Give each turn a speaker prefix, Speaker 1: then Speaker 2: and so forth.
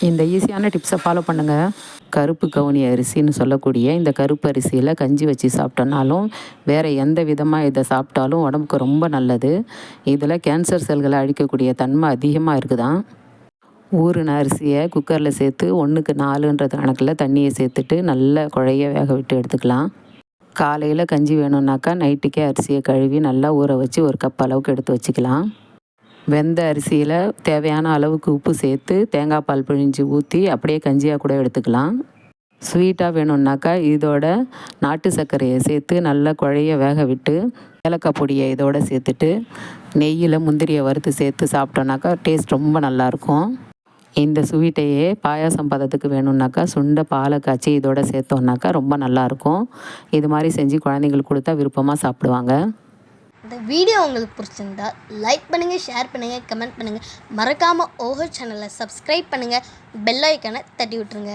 Speaker 1: இந்த ஈஸியான டிப்ஸை ஃபாலோ பண்ணுங்கள். கருப்பு கவுனி அரிசின்னு சொல்லக்கூடிய இந்த கருப்பு அரிசியில் கஞ்சி வச்சு சாப்பிட்டோன்னாலும் வேறு எந்த விதமாக இதை சாப்பிட்டாலும் உடம்புக்கு ரொம்ப நல்லது. இதில் கேன்சர் செல்களை அழிக்கக்கூடிய தன்மை அதிகமாக இருக்குதான். ஊறின அரிசியை குக்கரில் சேர்த்து 1க்கு 4ன்ற கணக்கில் தண்ணியை சேர்த்துட்டு நல்லா குழைய வேக விட்டு எடுத்துக்கலாம். காலையில் கஞ்சி வேணும்னாக்கா நைட்டுக்கே அரிசியை கழுவி நல்லா ஊற வச்சு 1 கப் அளவுக்கு எடுத்து வச்சுக்கலாம். வெந்த அரிசியில் தேவையான அளவுக்கு உப்பு சேர்த்து தேங்காய் பால் பிழிஞ்சு ஊற்றி அப்படியே கஞ்சியாக கூட எடுத்துக்கலாம். ஸ்வீட்டாக வேணும்னாக்கா இதோட நாட்டு சர்க்கரையை சேர்த்து நல்லா குழைய வேக விட்டு ஏலக்காய் பொடியை இதோடு சேர்த்துட்டு நெய்யில் முந்திரியை வறுத்து சேர்த்து சாப்பிட்டோன்னாக்கா டேஸ்ட் ரொம்ப நல்லாயிருக்கும். இந்த ஸ்வீட்டையே பாயாசம் பதத்துக்கு வேணும்னாக்கா சுண்ட பாலை காய்ச்சி இதோட சேர்த்தோன்னாக்கா ரொம்ப நல்லாயிருக்கும். இது மாதிரி செஞ்சு குழந்தைங்களுக்கு கொடுத்தா விருப்பமாக சாப்பிடுவாங்க.
Speaker 2: இந்த வீடியோ உங்களுக்கு பிடிச்சிருந்தா லைக் பண்ணுங்கள், ஷேர் பண்ணுங்கள், கமெண்ட் பண்ணுங்கள். மறக்காமல் ஓஹோ சேனலை சப்ஸ்கிரைப் பண்ணுங்கள். பெல் ஐக்கானை தட்டி விட்டுருங்க.